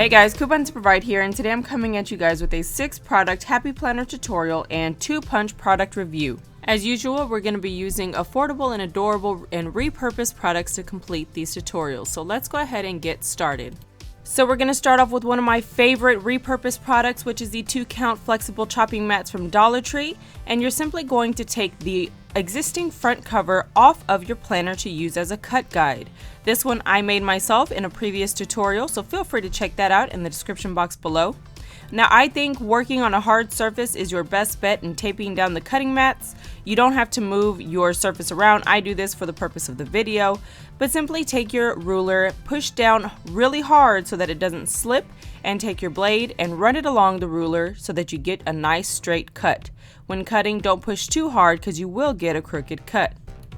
Hey guys, Coupon to Provide here, and today I'm coming at you guys with a 6-product Happy Planner tutorial and 2-punch product review. As usual, we're going to be using affordable and adorable and repurposed products to complete these tutorials, so let's go ahead and get started. So we're going to start off with one of my favorite repurposed products, which is the 2-count flexible chopping mats from Dollar Tree, and you're simply going to take the existing front cover off of your planner to use as a cut guide. This one I made myself in a previous tutorial, so feel free to check that out in the description box below. Now, I think working on a hard surface is your best bet in taping down the cutting mats. You don't have to move your surface around. I do this for the purpose of the video, but simply take your ruler, push down really hard so that it doesn't slip, and take your blade and run it along the ruler so that you get a nice straight cut. When cutting, don't push too hard because you will get a crooked cut.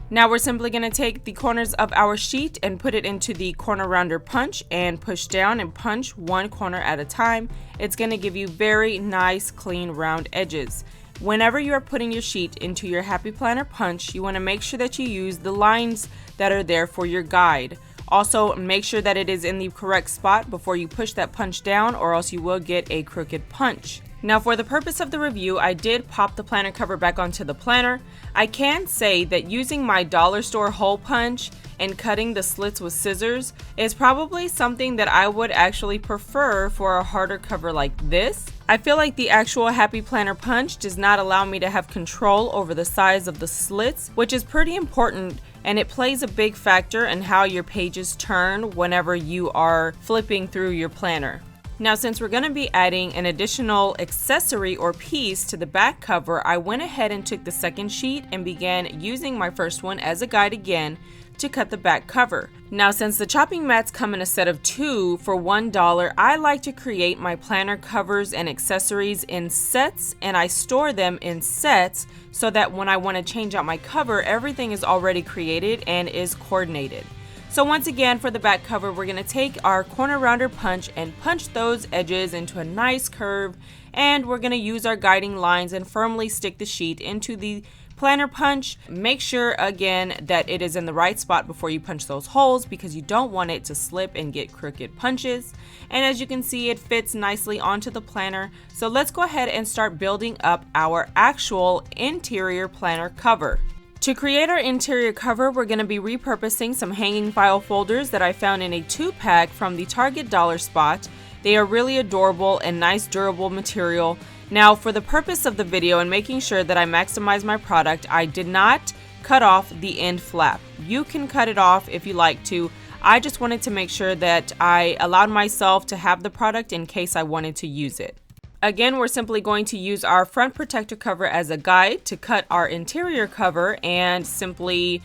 Now we're simply going to take the corners of our sheet and put it into the corner rounder punch and push down and punch one corner at a time. It's going to give you very nice, clean, round edges. Whenever you are putting your sheet into your Happy Planner punch, you want to make sure that you use the lines that are there for your guide. Also, make sure that it is in the correct spot before you push that punch down, or else you will get a crooked punch. Now, for the purpose of the review, I did pop the planner cover back onto the planner. I can say that using my dollar store hole punch and cutting the slits with scissors is probably something that I would actually prefer for a harder cover like this. I feel like the actual Happy Planner punch does not allow me to have control over the size of the slits, which is pretty important, and it plays a big factor in how your pages turn whenever you are flipping through your planner. Now, since we're going to be adding an additional accessory or piece to the back cover, I went ahead and took the second sheet and began using my first one as a guide again to cut the back cover. Now, since the chopping mats come in a set of 2 for $1, I like to create my planner covers and accessories in sets, and I store them in sets so that when I want to change out my cover, everything is already created and is coordinated. So once again, for the back cover, we're going to take our corner rounder punch and punch those edges into a nice curve, and we're going to use our guiding lines and firmly stick the sheet into the planner punch. Make sure again that it is in the right spot before you punch those holes, because you don't want it to slip and get crooked punches. And as you can see, it fits nicely onto the planner. So let's go ahead and start building up our actual interior planner cover. To create our interior cover, we're going to be repurposing some hanging file folders that I found in a 2-pack from the Target Dollar Spot. They are really adorable and nice durable material. Now, for the purpose of the video and making sure that I maximize my product, I did not cut off the end flap. You can cut it off if you like to. I just wanted to make sure that I allowed myself to have the product in case I wanted to use it. Again, we're simply going to use our front protector cover as a guide to cut our interior cover and simply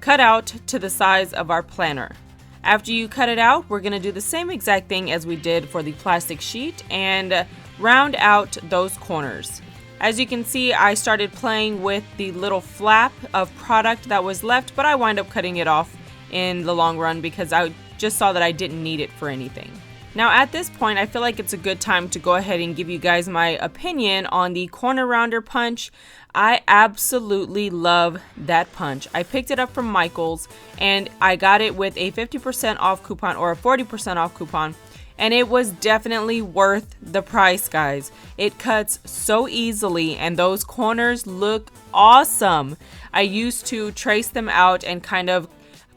cut out to the size of our planner. After you cut it out, we're going to do the same exact thing as we did for the plastic sheet and round out those corners. As you can see, I started playing with the little flap of product that was left, but I wind up cutting it off in the long run because I just saw that I didn't need it for anything. Now, at this point, I feel like it's a good time to go ahead and give you guys my opinion on the corner rounder punch. I absolutely love that punch. I picked it up from Michaels and I got it with a 50% off coupon or a 40% off coupon. And it was definitely worth the price, guys. It cuts so easily and those corners look awesome. I used to trace them out and kind of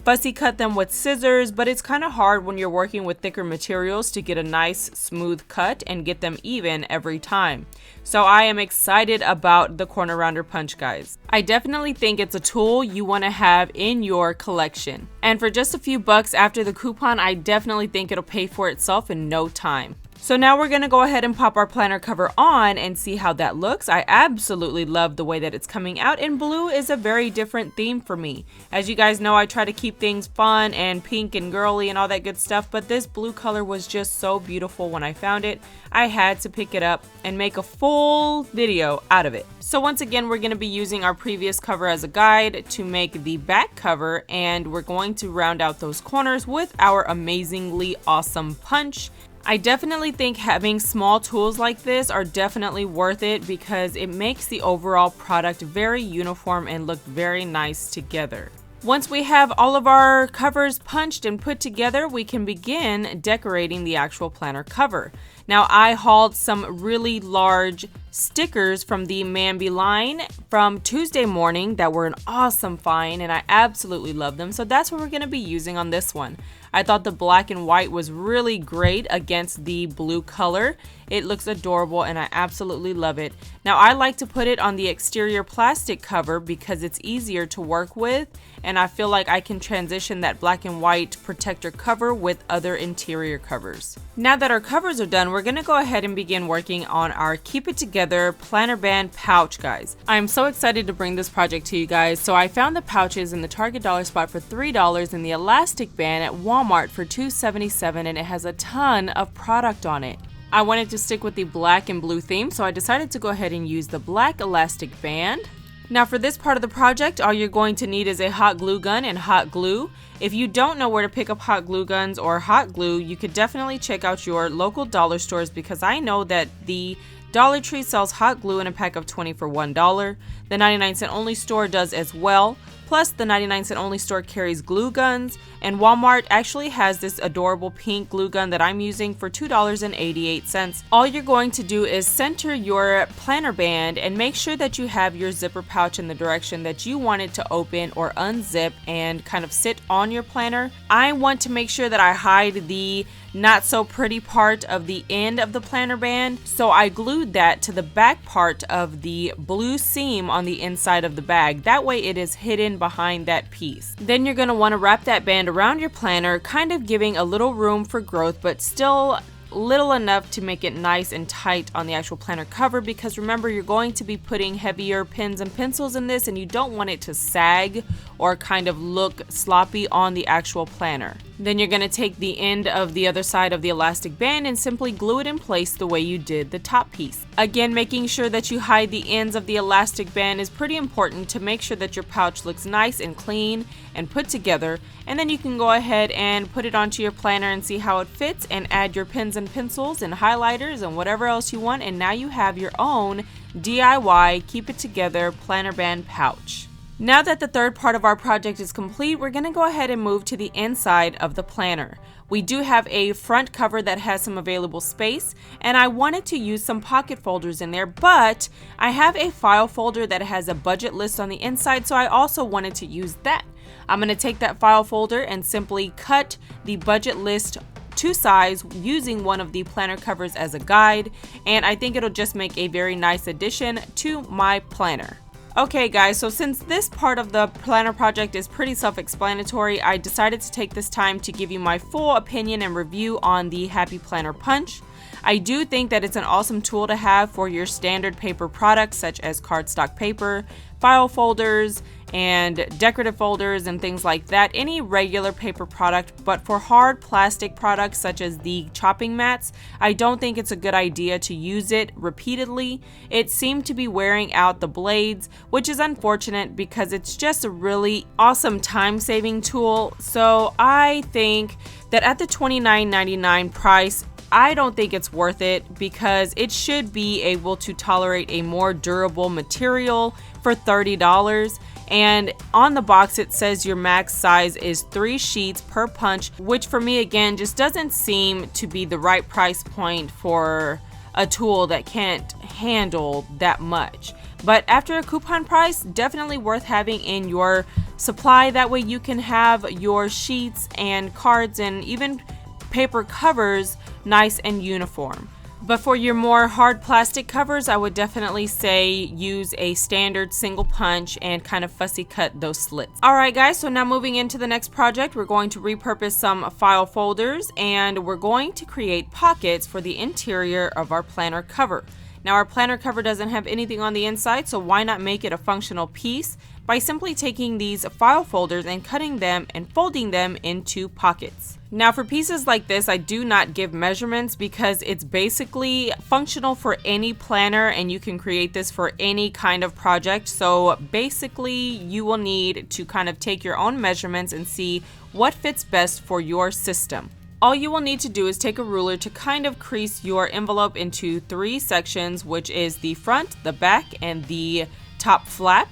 fussy cut them with scissors, but it's kind of hard when you're working with thicker materials to get a nice smooth cut and get them even every time. So I am excited about the corner rounder punch, guys. I definitely think it's a tool you want to have in your collection. And for just a few bucks after the coupon, I definitely think it'll pay for itself in no time. So now we're going to go ahead and pop our planner cover on and see how that looks. I absolutely love the way that it's coming out, and blue is a very different theme for me. As you guys know, I try to keep things fun and pink and girly and all that good stuff, but this blue color was just so beautiful when I found it. I had to pick it up and make a full video out of it. So once again, we're going to be using our previous cover as a guide to make the back cover, and we're going to round out those corners with our amazingly awesome punch. I definitely think having small tools like this are definitely worth it because it makes the overall product very uniform and look very nice together. Once we have all of our covers punched and put together, we can begin decorating the actual planner cover. Now, I hauled some really large stickers from the Mambi line from Tuesday morning that were an awesome find, and I absolutely love them. So that's what we're going to be using on this one. I thought the black and white was really great against the blue color. It looks adorable and I absolutely love it. Now, I like to put it on the exterior plastic cover because it's easier to work with, and I feel like I can transition that black and white protector cover with other interior covers. Now that our covers are done, we're going to go ahead and begin working on our Keep It Together planner band pouch, guys. I'm so excited to bring this project to you guys. So I found the pouches in the Target dollar spot for $3 and the elastic band at Walmart for $2.77, and it has a ton of product on it. I wanted to stick with the black and blue theme, so I decided to go ahead and use the black elastic band. Now for this part of the project, all you're going to need is a hot glue gun and hot glue. If you don't know where to pick up hot glue guns or hot glue, you could definitely check out your local dollar stores, because I know that the Dollar Tree sells hot glue in a pack of 20 for $1. The 99-cent only store does as well. Plus, the 99-cent only store carries glue guns, and Walmart actually has this adorable pink glue gun that I'm using for $2.88. All you're going to do is center your planner band and make sure that you have your zipper pouch in the direction that you want it to open or unzip and kind of sit on your planner. I want to make sure that I hide the not so pretty part of the end of the planner band, so I glued that to the back part of the blue seam on the inside of the bag. That way it is hidden behind that piece. Then you're going to want to wrap that band around your planner, kind of giving a little room for growth, but still little enough to make it nice and tight on the actual planner cover, because remember, you're going to be putting heavier pens and pencils in this, and you don't want it to sag or kind of look sloppy on the actual planner. Then you're going to take the end of the other side of the elastic band and simply glue it in place the way you did the top piece. Again, making sure that you hide the ends of the elastic band is pretty important to make sure that your pouch looks nice and clean and put together, and then you can go ahead and put it onto your planner and see how it fits and add your pens and pencils and highlighters and whatever else you want, and now you have your own DIY Keep It Together planner band pouch. Now that the third part of our project is complete, we're going to go ahead and move to the inside of the planner. We do have a front cover that has some available space, and I wanted to use some pocket folders in there, but I have a file folder that has a budget list on the inside, so I also wanted to use that. I'm going to take that file folder and simply cut the budget list to size using one of the planner covers as a guide, and I think it'll just make a very nice addition to my planner. Okay guys, so since this part of the planner project is pretty self-explanatory, I decided to take this time to give you my full opinion and review on the Happy Planner Punch. I do think that it's an awesome tool to have for your standard paper products such as cardstock paper, file folders, and decorative folders and things like that, any regular paper product. But for hard plastic products such as the chopping mats, I don't think it's a good idea to use it repeatedly. It seemed to be wearing out the blades, which is unfortunate because it's just a really awesome time-saving tool. So I think that at the $29.99 price, I don't think it's worth it, because it should be able to tolerate a more durable material for $30. And on the box it says your max size is 3 sheets per punch, which for me again just doesn't seem to be the right price point for a tool that can't handle that much. But after a coupon price, definitely worth having in your supply. That way you can have your sheets and cards and even paper covers nice and uniform. But for your more hard plastic covers, I would definitely say use a standard single punch and kind of fussy cut those slits. Alright guys, so now moving into the next project, we're going to repurpose some file folders and we're going to create pockets for the interior of our planner cover. Now our planner cover doesn't have anything on the inside, so why not make it a functional piece by simply taking these file folders and cutting them and folding them into pockets. Now for pieces like this, I do not give measurements because it's basically functional for any planner and you can create this for any kind of project. So basically you will need to kind of take your own measurements and see what fits best for your system. All you will need to do is take a ruler to kind of crease your envelope into 3 sections, which is the front, the back, and the top flap.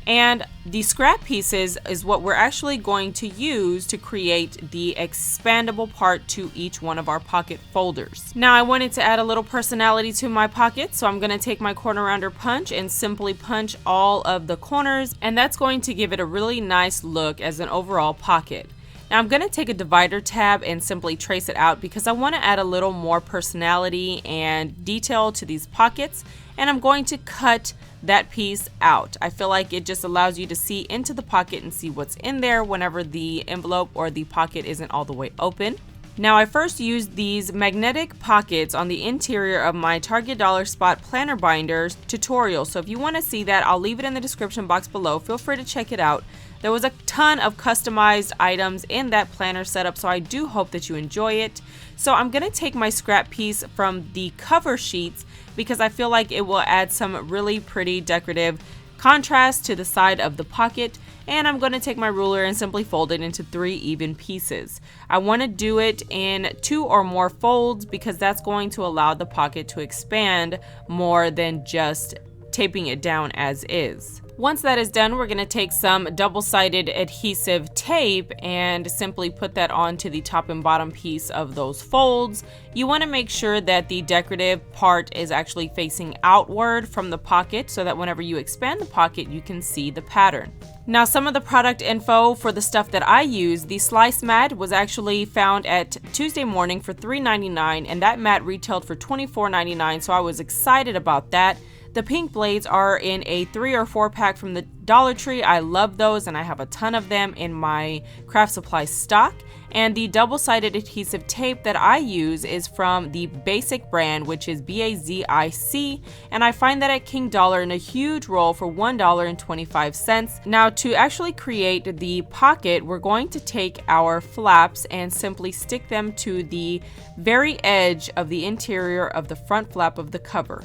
And the scrap pieces is what we're actually going to use to create the expandable part to each one of our pocket folders. Now I wanted to add a little personality to my pocket, so I'm going to take my corner rounder punch and simply punch all of the corners, and that's going to give it a really nice look as an overall pocket. Now I'm going to take a divider tab and simply trace it out because I want to add a little more personality and detail to these pockets, and I'm going to cut that piece out. I feel like it just allows you to see into the pocket and see what's in there whenever the envelope or the pocket isn't all the way open. Now I first used these magnetic pockets on the interior of my Target Dollar Spot planner binders tutorial, so if you want to see that, I'll leave it in the description box below. Feel free to check it out. There was a ton of customized items in that planner setup, so I do hope that you enjoy it. So I'm going to take my scrap piece from the cover sheets because I feel like it will add some really pretty decorative contrast to the side of the pocket, and I'm going to take my ruler and simply fold it into 3 even pieces. I want to do it in 2 or more folds because that's going to allow the pocket to expand more than just taping it down as is. Once that is done, we're going to take some double-sided adhesive tape and simply put that onto the top and bottom piece of those folds. You want to make sure that the decorative part is actually facing outward from the pocket so that whenever you expand the pocket, you can see the pattern. Now, some of the product info for the stuff that I use, the slice mat was actually found at Tuesday Morning for $3.99, and that mat retailed for $24.99, so I was excited about that. The pink blades are in a 3 or 4 pack from the Dollar Tree. I love those and I have a ton of them in my craft supply stock. And the double-sided adhesive tape that I use is from the Basic brand, which is BAZIC, and I find that at King Dollar in a huge roll for $1.25. Now to actually create the pocket, we're going to take our flaps and simply stick them to the very edge of the interior of the front flap of the cover.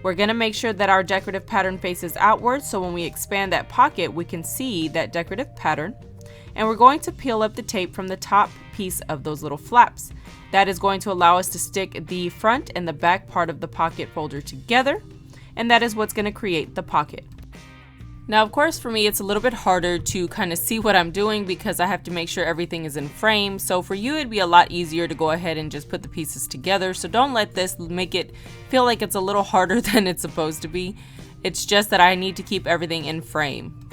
We're going to make sure that our decorative pattern faces outward, so when we expand that pocket, we can see that decorative pattern. And we're going to peel up the tape from the top piece of those little flaps. That is going to allow us to stick the front and the back part of the pocket folder together, and that is what's going to create the pocket. Now, of course, for me, it's a little bit harder to kind of see what I'm doing because I have to make sure everything is in frame. So for you, it'd be a lot easier to go ahead and just put the pieces together. So don't let this make it feel like it's a little harder than it's supposed to be. It's just that I need to keep everything in frame.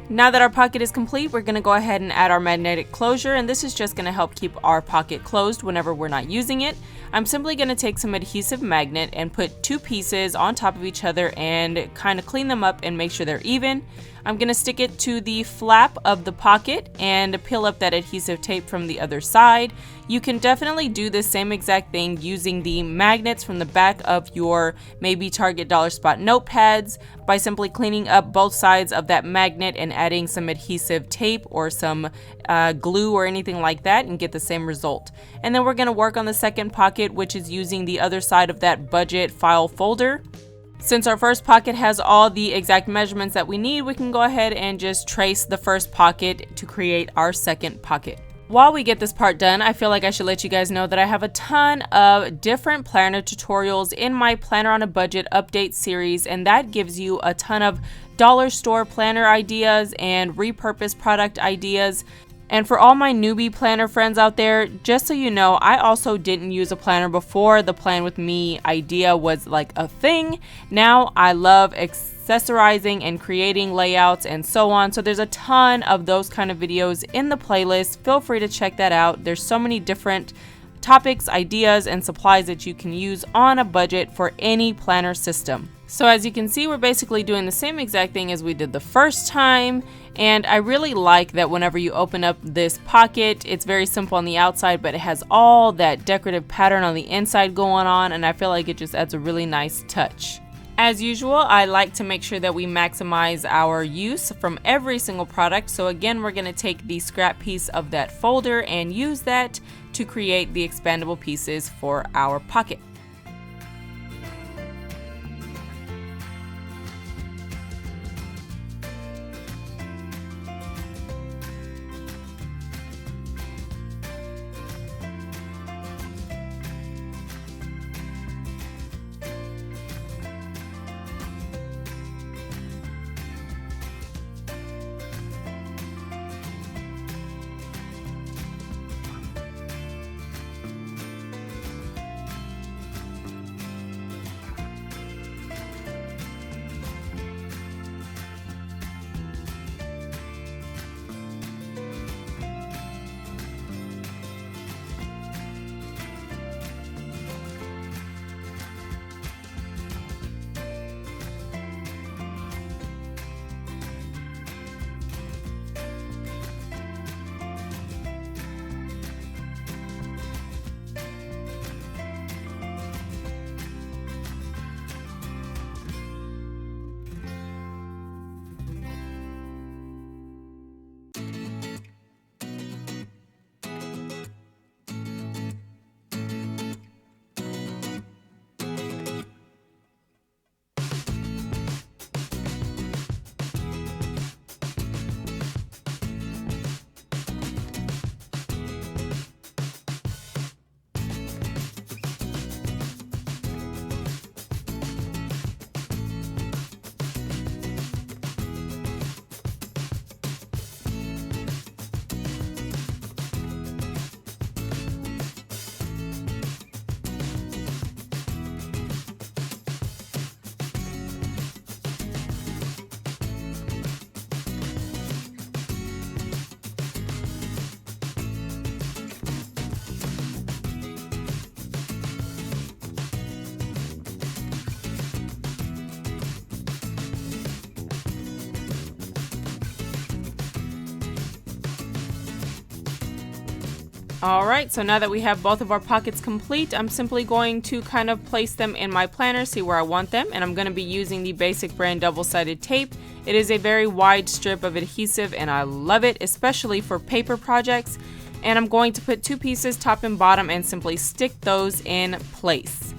Now that our pocket is complete, we're going to go ahead and add our magnetic closure, and this is just going to help keep our pocket closed whenever we're not using it. I'm simply going to take some adhesive magnet and put 2 pieces on top of each other and kind of clean them up and make sure they're even. I'm going to stick it to the flap of the pocket and peel up that adhesive tape from the other side. You can definitely do the same exact thing using the magnets from the back of your maybe Target Dollar Spot notepads by simply cleaning up both sides of that magnet and adding some adhesive tape or some glue or anything like that and get the same result. And then we're going to work on the second pocket, which is using the other side of that budget file folder. Since our first pocket has all the exact measurements that we need, we can go ahead and just trace the first pocket to create our second pocket. While we get this part done, I feel like I should let you guys know that I have a ton of different planner tutorials in my Planner on a Budget update series, and that gives you a ton of dollar store planner ideas and repurposed product ideas. And for all my newbie planner friends out there, just so you know, I also didn't use a planner before the Plan With Me idea was like a thing. Now I love accessorizing and creating layouts and so on. So there's a ton of those kind of videos in the playlist. Feel free to check that out. There's so many different topics, ideas, and supplies that you can use on a budget for any planner system. So as you can see, we're basically doing the same exact thing as we did the first time. And I really like that whenever you open up this pocket, it's very simple on the outside, but it has all that decorative pattern on the inside going on, and I feel like it just adds a really nice touch. As usual, I like to make sure that we maximize our use from every single product. So again, we're going to take the scrap piece of that folder and use that to create the expandable pieces for our pocket. Alright, so now that we have both of our pockets complete, I'm simply going to kind of place them in my planner, see where I want them, and I'm going to be using the Basic brand double-sided tape. It is a very wide strip of adhesive and I love it, especially for paper projects. And I'm going to put 2 pieces top and bottom and simply stick those in place.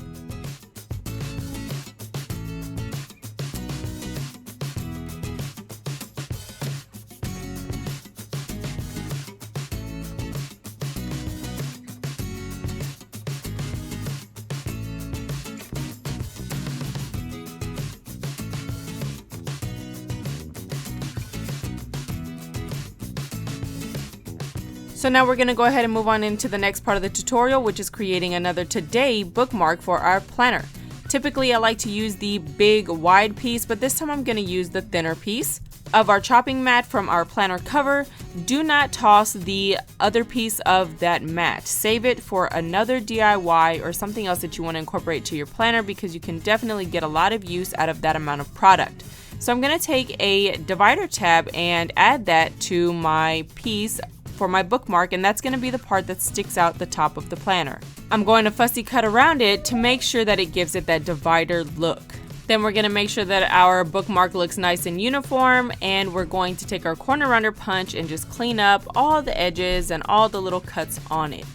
So now we're going to go ahead and move on into the next part of the tutorial, which is creating another Today bookmark for our planner. Typically I like to use the big wide piece, but this time I'm going to use the thinner piece of our chopping mat from our planner cover. Do not toss the other piece of that mat. Save it for another DIY or something else that you want to incorporate to your planner, because you can definitely get a lot of use out of that amount of product. So I'm going to take a divider tab and add that to my piece for my bookmark, and that's going to be the part that sticks out the top of the planner. I'm going to fussy cut around it to make sure that it gives it that divider look. Then we're going to make sure that our bookmark looks nice and uniform, and we're going to take our corner round punch and just clean up all the edges and all the little cuts on it.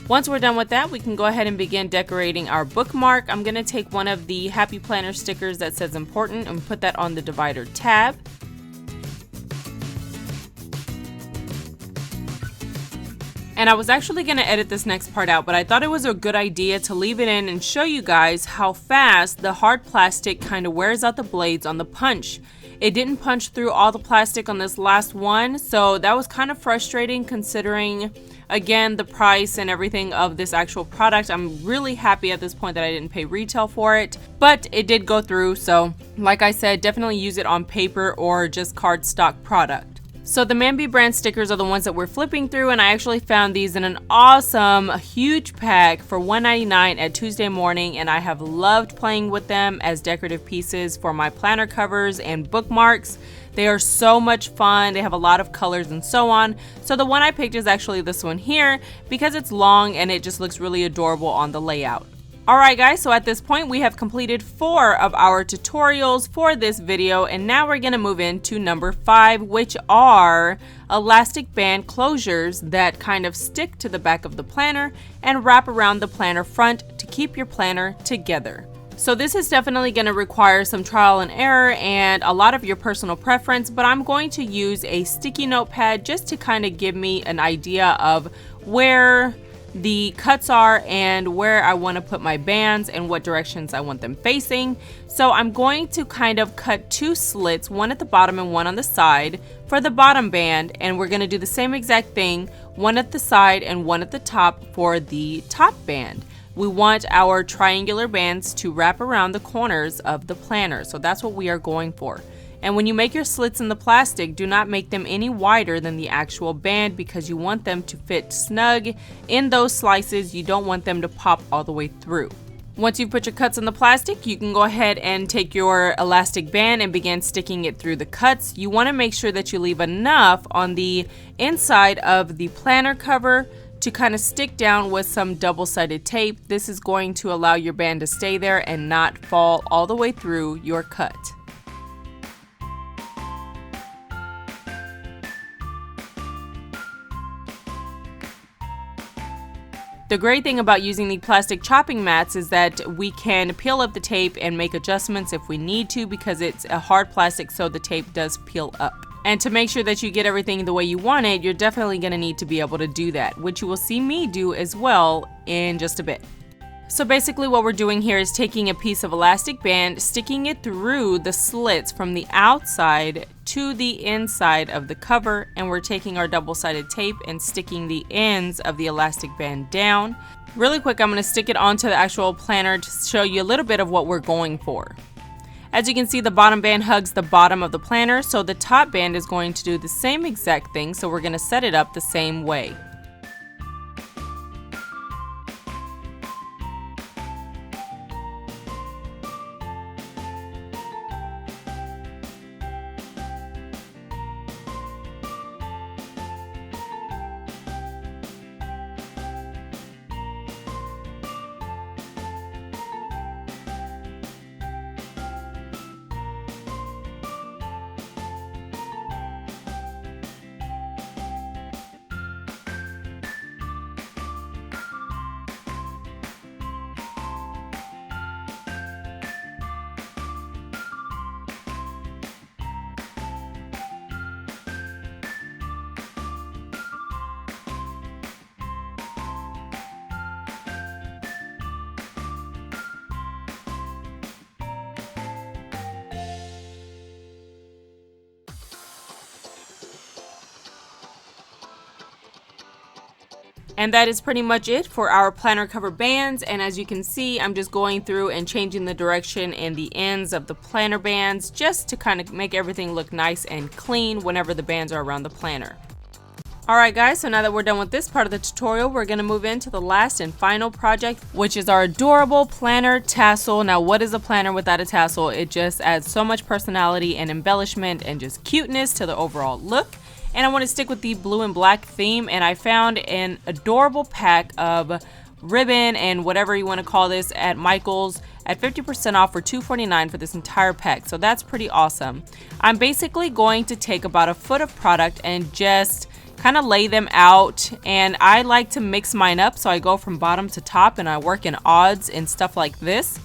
Once we're done with that, we can go ahead and begin decorating our bookmark. I'm going to take one of the Happy Planner stickers that says important and put that on the divider tab. And I was actually going to edit this next part out, but I thought it was a good idea to leave it in and show you guys how fast the hard plastic kind of wears out the blades on the punch. It didn't punch through all the plastic on this last one, so that was kind of frustrating considering, again, the price and everything of this actual product. I'm really happy at this point that I didn't pay retail for it, but it did go through. So like I said, definitely use it on paper or just cardstock product. So the Mambi brand stickers are the ones that we're flipping through, and I actually found these in an awesome huge pack for $1.99 at Tuesday Morning, and I have loved playing with them as decorative pieces for my planner covers and bookmarks. They are so much fun. They have a lot of colors and so on. So the one I picked is actually this one here because it's long and it just looks really adorable on the layout. Alright guys, so at this point we have completed 4 of our tutorials for this video, and now we're going to move into number 5, which are elastic band closures that kind of stick to the back of the planner and wrap around the planner front to keep your planner together. So this is definitely going to require some trial and error and a lot of your personal preference, but I'm going to use a sticky notepad just to kind of give me an idea of where the cuts are and where I want to put my bands and what directions I want them facing. So I'm going to kind of cut 2 slits, one at the bottom and one on the side for the bottom band, and we're going to do the same exact thing, one at the side and one at the top for the top band. We want our triangular bands to wrap around the corners of the planner, so that's what we are going for. And when you make your slits in the plastic, do not make them any wider than the actual band because you want them to fit snug in those slices. You don't want them to pop all the way through. Once you've put your cuts in the plastic, you can go ahead and take your elastic band and begin sticking it through the cuts. You want to make sure that you leave enough on the inside of the planner cover to kind of stick down with some double-sided tape. This is going to allow your band to stay there and not fall all the way through your cut. The great thing about using the plastic chopping mats is that we can peel up the tape and make adjustments if we need to, because it's a hard plastic, so the tape does peel up. And to make sure that you get everything the way you want it, you're definitely going to need to be able to do that, which you will see me do as well in just a bit. So basically what we're doing here is taking a piece of elastic band, sticking it through the slits from the outside to the inside of the cover, and we're taking our double-sided tape and sticking the ends of the elastic band down. Really quick, I'm going to stick it onto the actual planner to show you a little bit of what we're going for. As you can see, the bottom band hugs the bottom of the planner, so the top band is going to do the same exact thing, so we're going to set it up the same way. And that is pretty much it for our planner cover bands. And as you can see, I'm just going through and changing the direction and the ends of the planner bands just to kind of make everything look nice and clean whenever the bands are around the planner. Alright guys, so now that we're done with this part of the tutorial, we're going to move into the last and final project, which is our adorable planner tassel. Now, what is a planner without a tassel? It just adds so much personality and embellishment and just cuteness to the overall look. And I want to stick with the blue and black theme, and I found an adorable pack of ribbon and whatever you want to call this at Michael's at 50% off for $2.49 for this entire pack. So that's pretty awesome. I'm basically going to take about a foot of product and just kind of lay them out, and I like to mix mine up, so I go from bottom to top and I work in odds and stuff like this.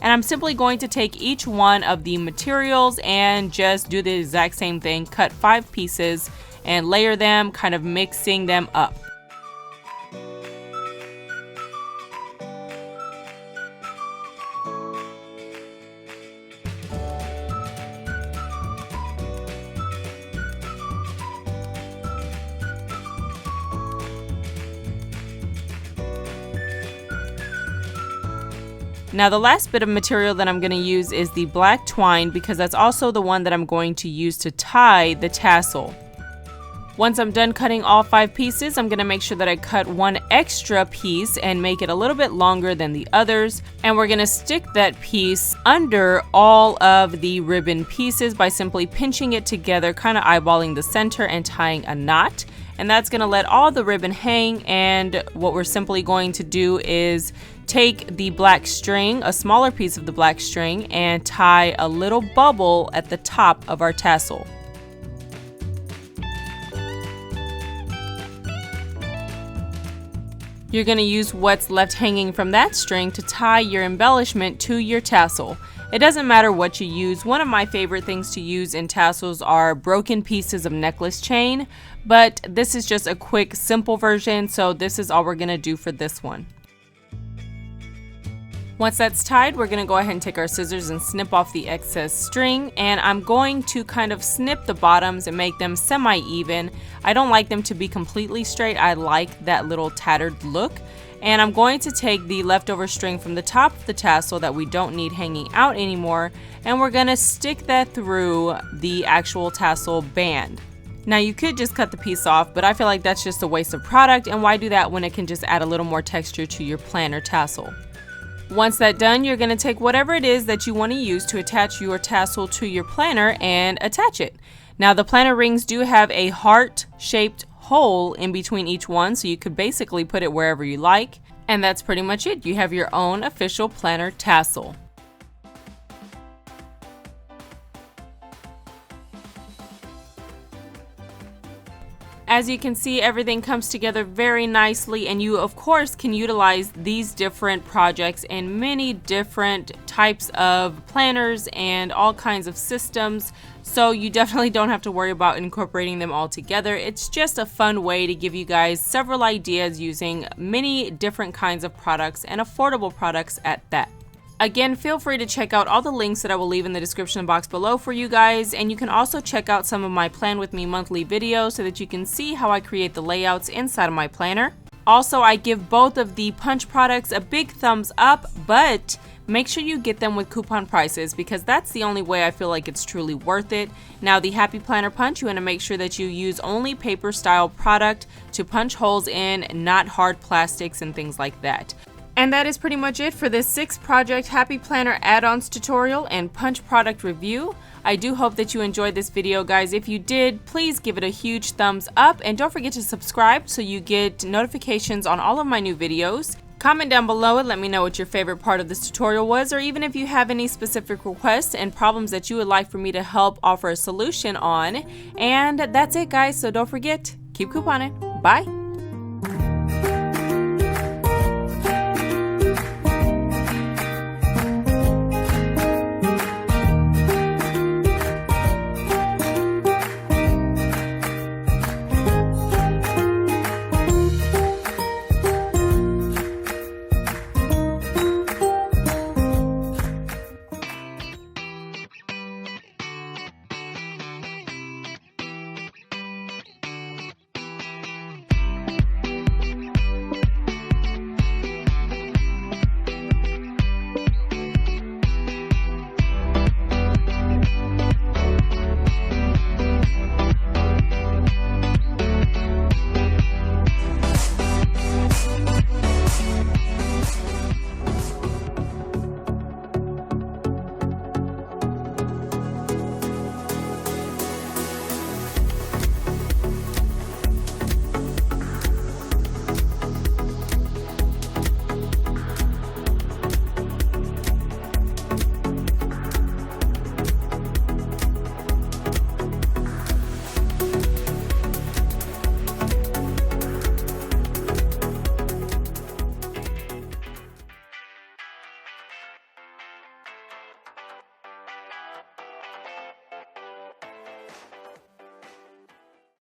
And I'm simply going to take each one of the materials and just do the exact same thing, cut 5 pieces and layer them, kind of mixing them up. Now the last bit of material that I'm going to use is the black twine, because that's also the one that I'm going to use to tie the tassel. Once I'm done cutting all 5 pieces, I'm going to make sure that I cut one extra piece and make it a little bit longer than the others. And we're going to stick that piece under all of the ribbon pieces by simply pinching it together, kind of eyeballing the center and tying a knot. And that's going to let all the ribbon hang, and what we're simply going to do is take the black string, a smaller piece of the black string, and tie a little bubble at the top of our tassel. You're going to use what's left hanging from that string to tie your embellishment to your tassel. It doesn't matter what you use. One of my favorite things to use in tassels are broken pieces of necklace chain, but this is just a quick, simple version, so this is all we're going to do for this one. Once that's tied, we're going to go ahead and take our scissors and snip off the excess string, and I'm going to kind of snip the bottoms and make them semi-even. I don't like them to be completely straight. I like that little tattered look. And I'm going to take the leftover string from the top of the tassel that we don't need hanging out anymore, and we're going to stick that through the actual tassel band. Now you could just cut the piece off, but I feel like that's just a waste of product, and why do that when it can just add a little more texture to your planner tassel. Once that's done, you're going to take whatever it is that you want to use to attach your tassel to your planner and attach it. Now the planner rings do have a heart-shaped hole in between each one, so you could basically put it wherever you like. And that's pretty much it. You have your own official planner tassel. As you can see, everything comes together very nicely, and you of course can utilize these different projects in many different types of planners and all kinds of systems, so you definitely don't have to worry about incorporating them all together. It's just a fun way to give you guys several ideas using many different kinds of products, and affordable products at that. Again, feel free to check out all the links that I will leave in the description box below for you guys, and you can also check out some of my Plan With Me monthly videos so that you can see how I create the layouts inside of my planner. Also, I give both of the Punch products a big thumbs up, but make sure you get them with coupon prices, because that's the only way I feel like it's truly worth it. Now, the Happy Planner Punch, you want to make sure that you use only paper style product to punch holes in, not hard plastics and things like that. And that is pretty much it for this 6 project Happy Planner add-ons tutorial and Punch product review. I do hope that you enjoyed this video, guys. If you did, please give it a huge thumbs up, and don't forget to subscribe so you get notifications on all of my new videos. Comment down below and let me know what your favorite part of this tutorial was, or even if you have any specific requests and problems that you would like for me to help offer a solution on. And that's it, guys, so don't forget, keep couponing. Bye!